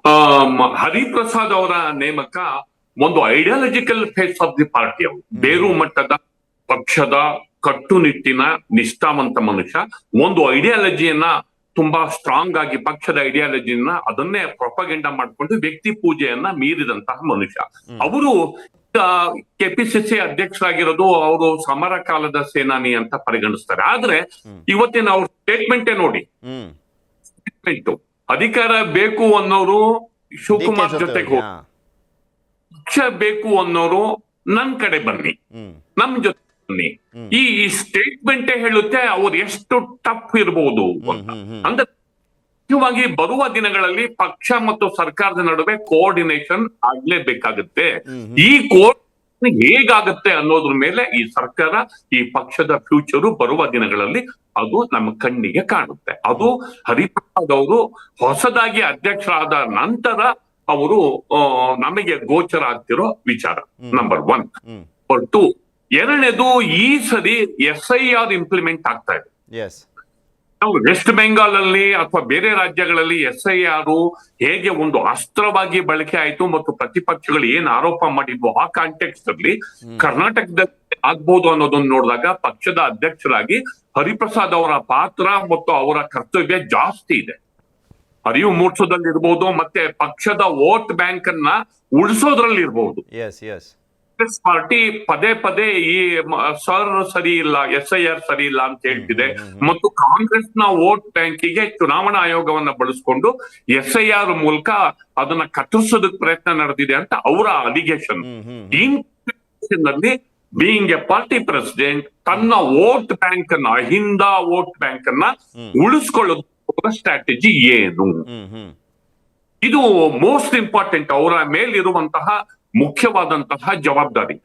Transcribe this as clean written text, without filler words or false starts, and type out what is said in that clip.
ಹರಿಪ್ರಸಾದ್ ಅವರ ನೇಮಕ ಒಂದು ideological face of the party. ಅವರು ಬೇರು ಮಟ್ಟದ ಪಕ್ಷದ ಕಟ್ಟುನಿಟ್ಟಿನ ನಿಷ್ಠಾವಂತ ಮನುಷ್ಯ. ಒಂದು ಐಡಿಯಾಲಜಿಯನ್ನ ತುಂಬಾ ಸ್ಟ್ರಾಂಗ್ ಆಗಿ ಪಕ್ಷದ ಐಡಿಯಾಲಜಿಯನ್ನ ಅದನ್ನೇ ಪ್ರೊಪಗೆಂಡ ಮಾಡಿಕೊಂಡು ವ್ಯಕ್ತಿ ಪೂಜೆಯನ್ನ ಮೀರಿದಂತಹ ಮನುಷ್ಯ. ಅವರು ಕೆಪಿಸಿಸಿ ಅಧ್ಯಕ್ಷರಾಗಿರೋದು ಅವರು ಸಮರ ಕಾಲದ ಸೇನಾನಿ ಅಂತ ಪರಿಗಣಿಸ್ತಾರೆ. ಆದ್ರೆ ಇವತ್ತಿನ ಅವ್ರ ಸ್ಟೇಟ್ಮೆಂಟೇ ನೋಡಿ. ಅಧಿಕಾರ ಬೇಕು ಅನ್ನೋರು ಶಿವಕುಮಾರ್ ಜೊತೆಗೆ ಹೋಗಿ, ಪಕ್ಷ ಬೇಕು ಅನ್ನೋರು ನನ್ ಕಡೆ ಬನ್ನಿ, ನಮ್ ಜೊತೆ ಬನ್ನಿ. ಈ ಸ್ಟೇಟ್ಮೆಂಟೇ ಹೇಳುತ್ತೆ ಅವ್ರು ಎಷ್ಟು ಟಫ್ ಇರ್ಬೋದು ಅಂತ. ಅಂದ್ರೆ ಮುಖ್ಯವಾಗಿ ಬರುವ ದಿನಗಳಲ್ಲಿ ಪಕ್ಷ ಮತ್ತು ಸರ್ಕಾರದ ನಡುವೆ ಕೋಆರ್ಡಿನೇಷನ್ ಆಗ್ಲೇಬೇಕಾಗುತ್ತೆ. ಈ ಕೋಆರ್ಡಿನೇಷನ್ ಹೇಗಾಗುತ್ತೆ ಅನ್ನೋದ್ರ ಮೇಲೆ ಈ ಸರ್ಕಾರ, ಈ ಪಕ್ಷದ ಫ್ಯೂಚರು ಬರುವ ದಿನಗಳಲ್ಲಿ ಅದು ನಮ್ಮ ಕಣ್ಣಿಗೆ ಕಾಣುತ್ತೆ. ಅದು ಹರಿಪ್ರಸಾದ್ ಅವರು ಹೊಸದಾಗಿ ಅಧ್ಯಕ್ಷರಾದ ನಂತರ ಅವರು ನಮಗೆ ಗೋಚರ ಆಗ್ತಿರೋ ವಿಚಾರ. ನಂಬರ್ 1. ನಂಬರ್ 2, ಎರಡನೇದು, ಈ ಸರಿ SIR ಇಂಪ್ಲಿಮೆಂಟ್ ಆಗ್ತಾ ಇದೆ. ನಾವು ವೆಸ್ಟ್ ಬೆಂಗಾಲ್ ಅಲ್ಲಿ ಅಥವಾ ಬೇರೆ ರಾಜ್ಯಗಳಲ್ಲಿ SIR ಹೇಗೆ ಒಂದು ಅಸ್ತ್ರವಾಗಿ ಬಳಕೆ ಆಯ್ತು ಮತ್ತು ಪ್ರತಿಪಕ್ಷಗಳು ಏನ್ ಆರೋಪ ಮಾಡಿದ್ವು ಆ ಕಾಂಟೆಕ್ಸ್ಟ್ ಅಲ್ಲಿ ಕರ್ನಾಟಕದಲ್ಲಿ ಆಗ್ಬಹುದು ಅನ್ನೋದನ್ನ ನೋಡಿದಾಗ ಪಕ್ಷದ ಅಧ್ಯಕ್ಷರಾಗಿ ಹರಿಪ್ರಸಾದ್ ಅವರ ಪಾತ್ರ ಮತ್ತು ಅವರ ಕರ್ತವ್ಯ ಜಾಸ್ತಿ ಇದೆ. ಅರಿವು ಮೂಡಿಸೋದ್ರಲ್ಲಿ ಇರ್ಬೋದು, ಮತ್ತೆ ಪಕ್ಷದ ವೋಟ್ ಬ್ಯಾಂಕ್ ಅನ್ನ ಉಳಿಸೋದ್ರಲ್ಲಿ ಇರ್ಬೋದು. ಕಾಂಗ್ರೆಸ್ ಪಾರ್ಟಿ ಪದೇ ಪದೇ ಈ ಸರಿ ಇಲ್ಲ, SIR ಸರಿ ಇಲ್ಲ ಅಂತ ಹೇಳ್ತಿದೆ ಮತ್ತು ಕಾಂಗ್ರೆಸ್ ನ ವೋಟ್ ಬ್ಯಾಂಕಿಗೆ ಚುನಾವಣಾ ಆಯೋಗವನ್ನ ಬಳಸ್ಕೊಂಡು SIR ಮೂಲಕ ಅದನ್ನ ಕತ್ತರಿಸೋದಕ್ಕೆ ಪ್ರಯತ್ನ ನಡೆದಿದೆ ಅಂತ ಅವರ ಅಲಿಗೇಷನ್. ನಲ್ಲಿ ಬೀಯಿಂಗ್ ಎ ಪಾರ್ಟಿ ಪ್ರೆಸಿಡೆಂಟ್ ತನ್ನ ವೋಟ್ ಬ್ಯಾಂಕ್ ಅನ್ನ, ಅಹಿಂದ ವೋಟ್ ಬ್ಯಾಂಕ್ ಅನ್ನ ಉಳಿಸ್ಕೊಳ್ಳೋದು ಸ್ಟ್ರಾಟಜಿ ಏನು? ಇದು ಮೋಸ್ಟ್ ಇಂಪಾರ್ಟೆಂಟ್, ಅವರ ಮೇಲಿರುವಂತಹ ಮುಖ್ಯವಾದಂತಹ ಜವಾಬ್ದಾರಿ.